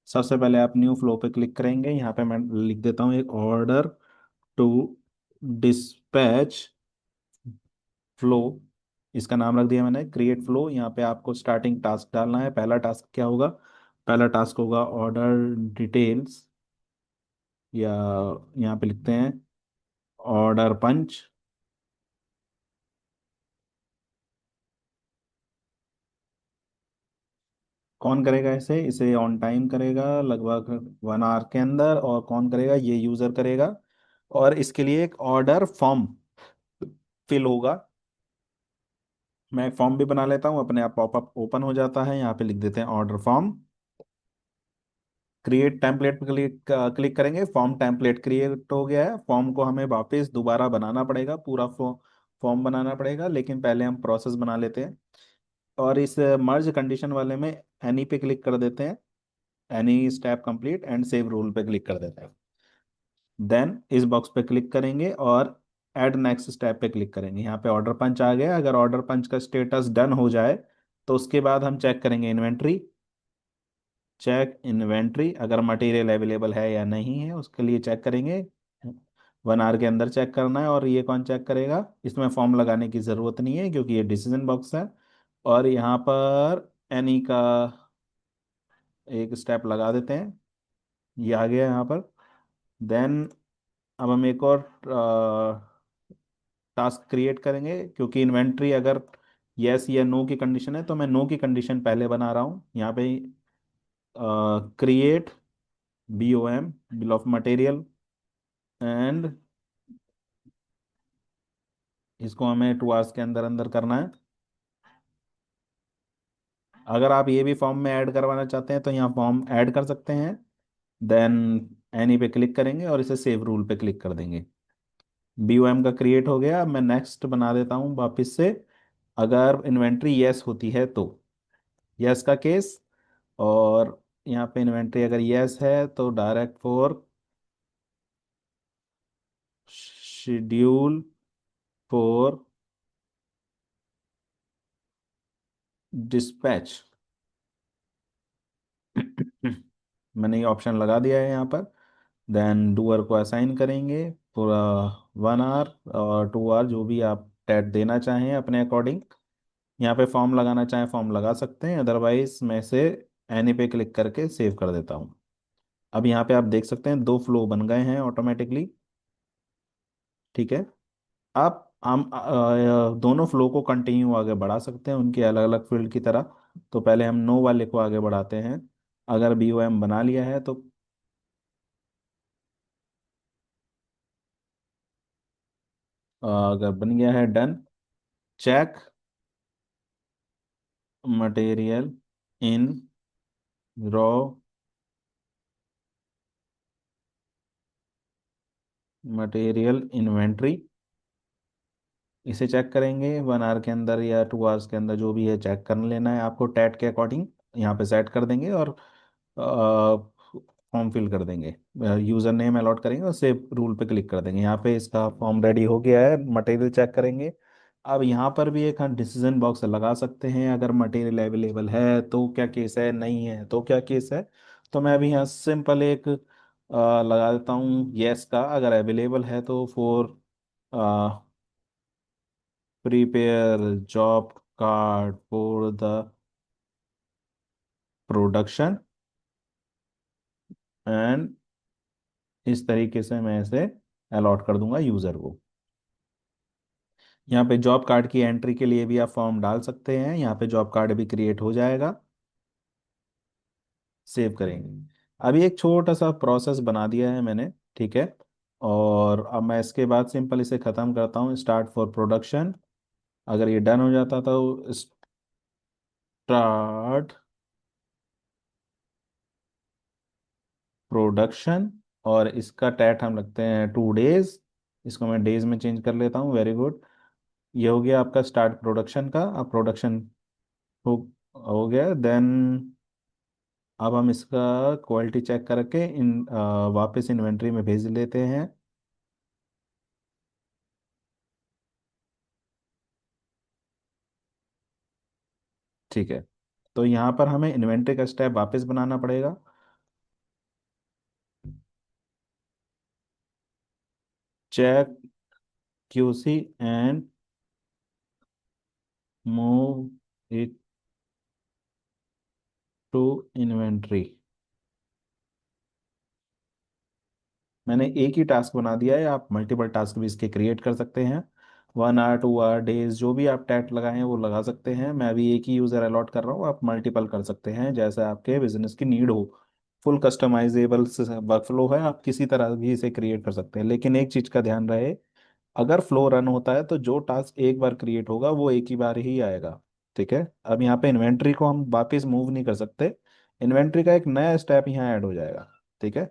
सबसे पहले आप न्यू फ्लो पे क्लिक करेंगे। यहाँ पे मैं लिख देता हूँ एक ऑर्डर टू डिस्पैच फ्लो। इसका नाम रख दिया मैंने क्रिएट फ्लो। यहाँ पे आपको स्टार्टिंग टास्क डालना है। पहला टास्क क्या होगा? पहला टास्क होगा ऑर्डर डिटेल्स, या यहाँ पे लिखते हैं ऑर्डर पंच। कौन करेगा इसे? इसे ऑन टाइम करेगा, लगभग 1 आवर के अंदर। और कौन करेगा? ये यूजर करेगा। और इसके लिए एक ऑर्डर फॉर्म फिल होगा। मैं एक फॉर्म भी बना लेता हूँ, अपने आप पॉपअप ओपन हो जाता है। यहाँ पे लिख देते हैं ऑर्डर फॉर्म। क्रिएट टेम्पलेट पे क्लिक क्लिक करेंगे। फॉर्म टेम्पलेट क्रिएट हो गया है। फॉर्म को हमें वापस दोबारा बनाना पड़ेगा, पूरा फॉर्म बनाना पड़ेगा, लेकिन पहले हम प्रोसेस बना लेते हैं। और इस मर्ज कंडीशन वाले में एनी पे क्लिक कर देते हैं। Any step complete and save rule पे क्लिक कर देते हैं। देन इस बॉक्स पे क्लिक करेंगे और ऐड नेक्स्ट स्टेप पे क्लिक करेंगे। यहाँ पे ऑर्डर पंच आ गया। अगर ऑर्डर पंच का स्टेटस डन हो जाए तो उसके बाद हम चेक करेंगे इन्वेंट्री। चेक इन्वेंट्री, अगर मटेरियल अवेलेबल है या नहीं है उसके लिए चेक करेंगे। 1 आवर के अंदर चेक करना है। और ये कौन चेक करेगा? इसमें फॉर्म लगाने की ज़रूरत नहीं है क्योंकि ये डिसीजन बॉक्स है। और यहाँ पर एनी का एक स्टेप लगा देते हैं। ये आ गया यहाँ पर। देन अब हम एक और टास्क क्रिएट करेंगे, क्योंकि इन्वेंट्री अगर यस या नो की कंडीशन है तो मैं नो की कंडीशन पहले बना रहा हूँ। यहाँ पे create BOM, bill of material. And इसको हमें 2 आवर्स के अंदर अंदर करना है। अगर आप ये भी फॉर्म में ऐड करवाना चाहते हैं तो यहाँ फॉर्म ऐड कर सकते हैं। देन एनी पे क्लिक करेंगे और इसे सेव रूल पे क्लिक कर देंगे। BOM का क्रिएट हो गया। अब मैं नेक्स्ट बना देता हूँ वापस से। अगर इन्वेंट्री यस होती है तो यस का केस। और यहाँ पे इन्वेंट्री अगर यस है तो direct for schedule for dispatch. मैंने ये ऑप्शन लगा दिया है यहाँ पर। देन डूअर को असाइन करेंगे पूरा 1 आवर और 2 आवर, जो भी आप टैट देना चाहें अपने अकॉर्डिंग। यहाँ पे फॉर्म लगाना चाहें फॉर्म लगा सकते हैं, अदरवाइज मैं इसे एनी पे क्लिक करके सेव कर देता हूँ। अब यहाँ पे आप देख सकते हैं 2 फ्लो बन गए हैं ऑटोमेटिकली। ठीक है। आप हम दोनों फ्लो को कंटिन्यू आगे बढ़ा सकते हैं उनके अलग अलग फील्ड की तरह। तो पहले हम नो वाले को आगे बढ़ाते हैं। अगर BOM बना लिया है तो अगर बन गया है done. Check material in raw material inventory. इसे चेक करेंगे 1 आवर के अंदर या 2 आवर्स के अंदर, जो भी है चेक कर लेना है आपको टैट के अकॉर्डिंग। यहाँ पे सेट कर देंगे और फॉर्म फिल कर देंगे। यूज़र नेम अलॉट करेंगे और सेव रूल पे क्लिक कर देंगे। यहाँ पे इसका फॉर्म रेडी हो गया है। मटेरियल चेक करेंगे। अब यहाँ पर भी एक हम डिसीजन बॉक्स लगा सकते हैं। अगर मटेरियल अवेलेबल है तो क्या केस है, नहीं है तो क्या केस है। तो मैं अभी यहाँ सिंपल एक लगा देता हूँ यस का। अगर अवेलेबल है तो for prepare job card for the production. And इस तरीके से मैं इसे अलॉट कर दूंगा यूज़र को। यहाँ पे जॉब कार्ड की एंट्री के लिए भी आप फॉर्म डाल सकते हैं। यहाँ पे जॉब कार्ड भी क्रिएट हो जाएगा। सेव करेंगे। अभी एक छोटा सा प्रोसेस बना दिया है मैंने। ठीक है। और अब मैं इसके बाद सिंपल इसे ख़त्म करता हूँ स्टार्ट फॉर प्रोडक्शन। अगर ये डन हो जाता तो स्टार्ट प्रोडक्शन। और इसका टैट हम लगते हैं 2 डेज। इसको मैं डेज में चेंज कर लेता हूँ। Very good. ये हो गया आपका स्टार्ट प्रोडक्शन का। अब प्रोडक्शन हो हो गया। देन अब हम इसका क्वालिटी चेक करके वापस इन्वेंट्री में भेज लेते हैं। ठीक है। तो यहाँ पर हमें इन्वेंट्री का स्टेप वापस बनाना पड़ेगा। Check QC and move it to inventory. मैंने एक ही टास्क बना दिया है, आप मल्टीपल टास्क भी इसके क्रिएट कर सकते हैं। 1 आवर 2 आवर डेज जो भी आप टैट लगाए हैं वो लगा सकते हैं। मैं अभी एक ही यूज़र अलॉट कर रहा हूँ, आप मल्टीपल कर सकते हैं जैसे आपके बिजनेस की नीड हो। फुल कस्टमाइजेबल वर्कफ्लो है, आप किसी तरह भी इसे क्रिएट कर सकते हैं, लेकिन एक चीज़ का ध्यान रहे, अगर फ्लो रन होता है तो जो टास्क एक बार क्रिएट होगा वो एक ही बार ही आएगा। ठीक है, अब यहाँ पे इन्वेंट्री को हम वापस मूव नहीं कर सकते, इन्वेंट्री का एक नया स्टेप यहाँ ऐड हो जाएगा। ठीक है,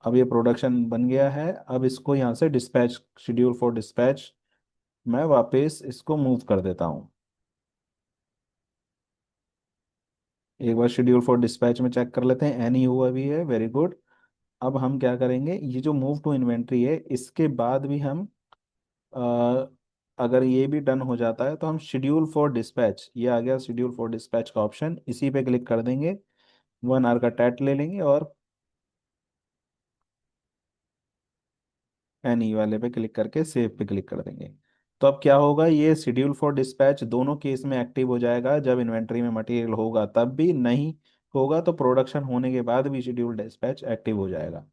अब ये प्रोडक्शन बन गया है, अब इसको यहाँ से डिस्पैच, शेड्यूल फॉर डिस्पैच, मैं वापस इसको मूव कर देता हूँ। एक बार शेड्यूल फॉर डिस्पैच में चेक कर लेते हैं, एनी हुआ भी है, वेरी गुड। अब हम क्या करेंगे, ये जो मूव टू इन्वेंट्री है इसके बाद भी हम अ, अगर ये भी डन हो जाता है तो हम शेड्यूल फॉर डिस्पैच, ये आ गया शेड्यूल फॉर डिस्पैच का ऑप्शन, इसी पे क्लिक कर देंगे, 1 आवर का टैट ले लेंगे और एनी वाले पे क्लिक करके सेव पे क्लिक कर देंगे। तो अब क्या होगा, ये शेड्यूल फॉर डिस्पैच दोनों केस में एक्टिव हो जाएगा, जब इन्वेंट्री में मटेरियल होगा तब भी, नहीं होगा तो प्रोडक्शन होने के बाद भी शेड्यूल डिस्पैच एक्टिव हो जाएगा।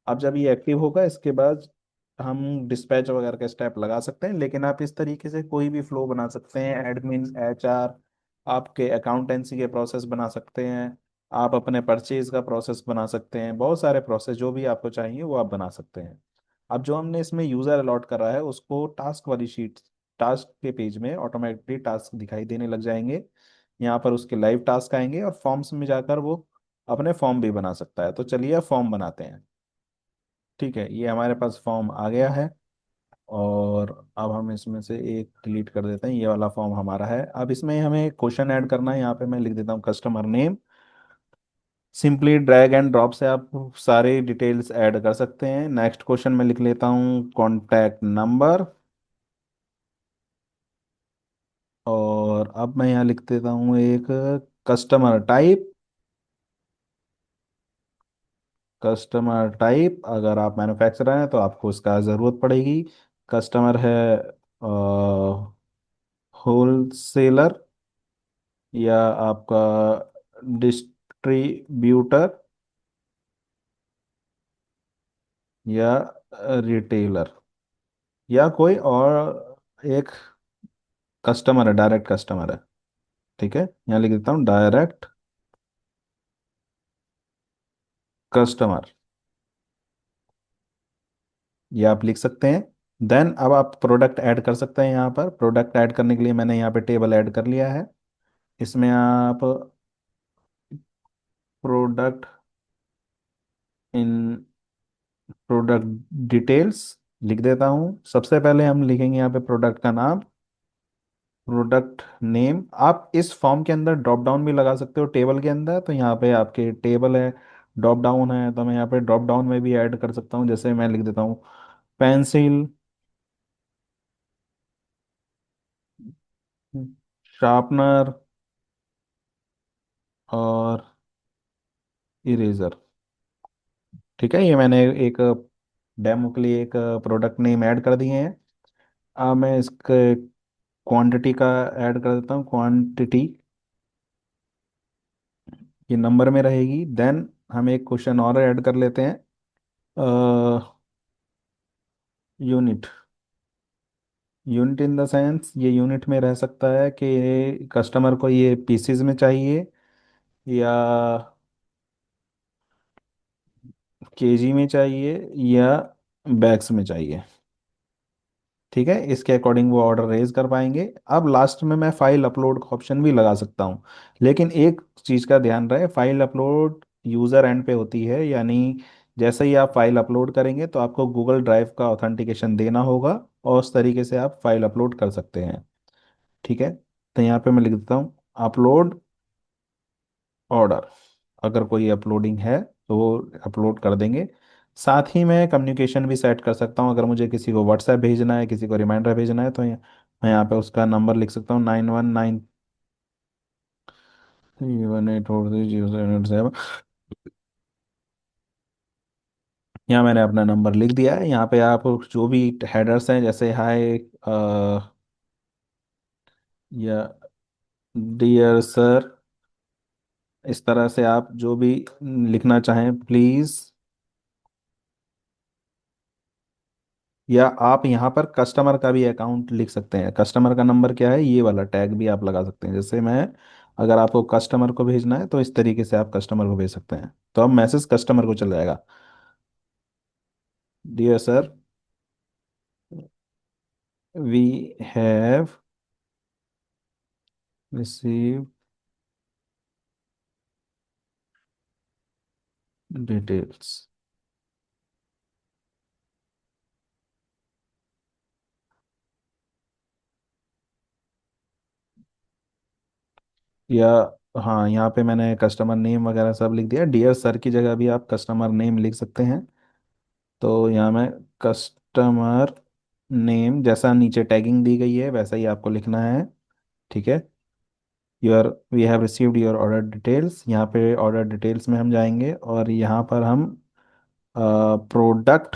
अब जब ये एक्टिव होगा इसके बाद हम डिस्पैच वगैरह का स्टेप लगा सकते हैं, लेकिन आप इस तरीके से कोई भी फ्लो बना सकते हैं, एडमिन, एचआर, आपके अकाउंटेंसी के प्रोसेस बना सकते हैं, आप अपने परचेज का प्रोसेस बना सकते हैं, बहुत सारे प्रोसेस जो भी आपको चाहिए वो आप बना सकते हैं। अब जो हमने इसमें यूज़र अलॉट करा है उसको टास्क वाली शीट, टास्क के पेज में ऑटोमेटिकली टास्क दिखाई देने लग जाएंगे, यहाँ पर उसके लाइव टास्क आएंगे और फॉर्म्स में जाकर वो अपने फॉर्म भी बना सकता है। तो चलिए फॉर्म बनाते हैं। ठीक है, ये हमारे पास फॉर्म आ गया है, और अब हम इसमें से एक डिलीट कर देते हैं, ये वाला फॉर्म हमारा है। अब इसमें हमें क्वेश्चन ऐड करना है, यहाँ पे मैं लिख देता हूँ customer name. Simply drag and drop से आप सारे डिटेल्स ऐड कर सकते हैं। नेक्स्ट क्वेश्चन में लिख लेता हूँ कॉन्टैक्ट नंबर, और अब मैं यहाँ लिख देता हूँ एक कस्टमर टाइप। कस्टमर टाइप, अगर आप मैन्युफैक्चरर हैं तो आपको इसका ज़रूरत पड़ेगी। कस्टमर है होलसेलर, या आपका डिस्ट्रीब्यूटर, या रिटेलर, या कोई और एक कस्टमर है, डायरेक्ट कस्टमर है। ठीक है, यहाँ लिख देता हूँ डायरेक्ट कस्टमर, ये आप लिख सकते हैं। देन अब आप प्रोडक्ट ऐड कर सकते हैं, यहाँ पर प्रोडक्ट ऐड करने के लिए मैंने यहाँ पे टेबल ऐड कर लिया है। इसमें आप प्रोडक्ट इन प्रोडक्ट डिटेल्स लिख देता हूँ। सबसे पहले हम लिखेंगे यहाँ पे प्रोडक्ट का नाम, प्रोडक्ट नेम। आप इस फॉर्म के अंदर ड्रॉप डाउन भी लगा सकते हो टेबल के अंदर, तो यहाँ पे आपके टेबल है, ड्रॉप डाउन है, तो मैं यहाँ पे ड्रॉप डाउन में भी ऐड कर सकता हूँ, जैसे मैं लिख देता हूँ पेंसिल, शार्पनर और इरेजर। ठीक है, ये मैंने एक डेमो के लिए एक प्रोडक्ट नेम ऐड कर दिए हैं। अब मैं इसके क्वांटिटी का ऐड कर देता हूँ, क्वांटिटी ये नंबर में रहेगी। देन हम एक क्वेश्चन और ऐड कर लेते हैं, unit. Unit in the sense ये यूनिट में रह सकता है कि कस्टमर को ये पीसीज में चाहिए या केजी में चाहिए या बैग्स में चाहिए। ठीक है, इसके अकॉर्डिंग वो ऑर्डर रेज कर पाएंगे। अब लास्ट में मैं फाइल अपलोड का ऑप्शन भी लगा सकता हूँ, लेकिन एक चीज़ का ध्यान रहे, फाइल अपलोड यूज़र एंड पे होती है, यानी जैसे ही आप फाइल अपलोड करेंगे तो आपको गूगल ड्राइव का ऑथेंटिकेशन देना होगा, और उस तरीके से आप फाइल अपलोड कर सकते हैं। ठीक है, तो यहाँ पे मैं लिख देता हूँ अपलोड ऑर्डर, अगर कोई अपलोडिंग है तो वो अपलोड कर देंगे। साथ ही मैं कम्युनिकेशन भी सेट कर सकता हूँ, अगर मुझे किसी को व्हाट्सएप भेजना है, किसी को रिमाइंडर भेजना है, तो मैं यहाँ पे उसका नंबर लिख सकता हूँ 9193184307। यहाँ मैंने अपना नंबर लिख दिया है। यहाँ पे आप जो भी हेडर्स हैं, जैसे हाय या डियर सर, इस तरह से आप जो भी लिखना चाहें प्लीज़। या आप यहाँ पर कस्टमर का भी अकाउंट लिख सकते हैं। कस्टमर का नंबर क्या है, ये वाला टैग भी आप लगा सकते हैं। जैसे मैं, अगर आपको कस्टमर को भेजना है तो इस तरीके से आप कस्टमर को भेज सकते हैं, तो अब मैसेज कस्टमर को चल जाएगा। Dear sir, we have receive details. या हाँ, यहाँ पे मैंने कस्टमर नेम वगैरह सब लिख दिया। डियर सर की जगह भी आप कस्टमर नेम लिख सकते हैं। तो यहाँ मैं कस्टमर नेम, जैसा नीचे टैगिंग दी गई है वैसा ही आपको लिखना है। ठीक है। Your we have received your order details, यहाँ पे ऑर्डर डिटेल्स में हम जाएंगे और यहाँ पर हम प्रोडक्ट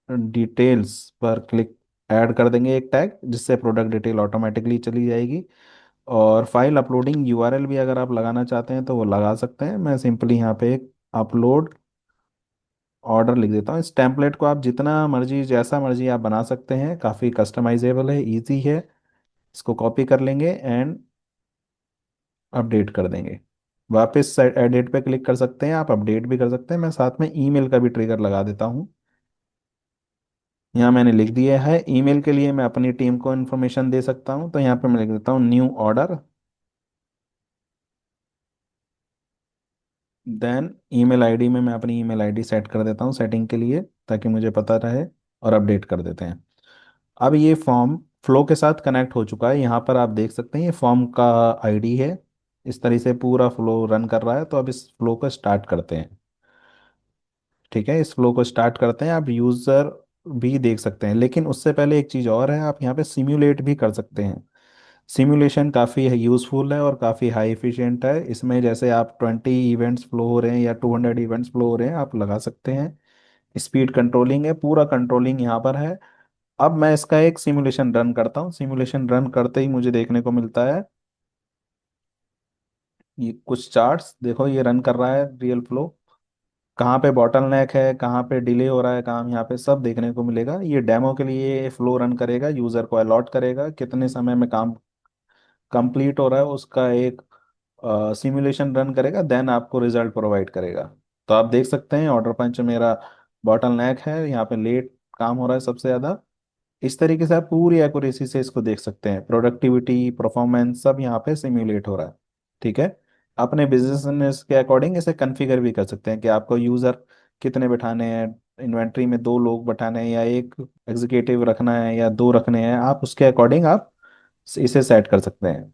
डिटेल्स पर क्लिक ऐड कर देंगे एक टैग, जिससे प्रोडक्ट डिटेल ऑटोमेटिकली चली जाएगी। और फाइल अपलोडिंग यूआरएल भी अगर आप लगाना चाहते हैं तो वो लगा सकते हैं। मैं सिंपली यहाँ पे एक अपलोड ऑर्डर लिख देता हूँ। इस टेम्पलेट को आप जितना मर्जी, जैसा मर्जी आप बना सकते हैं। काफ़ी कस्टमाइजेबल है, इजी है। इसको कॉपी कर लेंगे एंड अपडेट कर देंगे। वापस एडिट पे क्लिक कर सकते हैं, आप अपडेट भी कर सकते हैं। मैं साथ में ईमेल का भी ट्रिगर लगा देता हूँ। यहाँ मैंने लिख दिया है। ईमेल के लिए मैं अपनी टीम को इन्फॉर्मेशन दे सकता हूँ, तो यहाँ पे मैं लिख देता हूँ new order. Then email ID में मैं अपनी ईमेल आईडी सेट कर देता हूँ सेटिंग के लिए, ताकि मुझे पता रहे। और अपडेट कर देते हैं। अब ये फॉर्म फ्लो के साथ कनेक्ट हो चुका है। यहाँ पर आप देख सकते हैं ये फॉर्म का आईडी है। इस तरह से पूरा फ्लो रन कर रहा है। तो अब इस फ्लो को स्टार्ट करते हैं। ठीक है, इस फ्लो को स्टार्ट करते हैं। आप यूज़र भी देख सकते हैं, लेकिन उससे पहले एक चीज़ और है, आप यहाँ पे सिम्युलेट भी कर सकते हैं। सिमुलेशन काफ़ी यूज़फुल है और काफ़ी हाई एफिशिएंट है। इसमें जैसे आप 20 इवेंट्स फ्लो हो रहे हैं या 200 इवेंट्स फ्लो हो रहे हैं, आप लगा सकते हैं। स्पीड कंट्रोलिंग है, पूरा कंट्रोलिंग यहाँ पर है। अब मैं इसका एक सिमुलेशन रन करता हूँ। सिमुलेशन रन करते ही मुझे देखने को मिलता है ये कुछ चार्ट्स। देखो ये रन कर रहा है रियल फ्लो। कहाँ पे बॉटल नेक है, कहाँ पे डिले हो रहा है काम, यहाँ पे सब देखने को मिलेगा। ये डेमो के लिए फ्लो रन करेगा, यूज़र को अलॉट करेगा कितने समय में काम कंप्लीट हो रहा है, उसका एक सिमुलेशन रन करेगा, देन आपको रिजल्ट प्रोवाइड करेगा। तो आप देख सकते हैं ऑर्डर पंच मेरा बॉटल नेक है, यहाँ पे लेट काम हो रहा है सबसे ज़्यादा। इस तरीके से आप पूरी एक्यूरेसी से इसको देख सकते हैं। प्रोडक्टिविटी, परफॉर्मेंस सब यहाँ पे सिम्युलेट हो रहा है। ठीक है। अपने बिजनेस के अकॉर्डिंग इसे कॉन्फ़िगर भी कर सकते हैं कि आपको यूज़र कितने बिठाने हैं, इन्वेंट्री में 2 लोग बैठाने हैं या एक एग्जीक्यूटिव रखना है या 2 रखने हैं। आप उसके अकॉर्डिंग आप इसे सेट कर सकते हैं।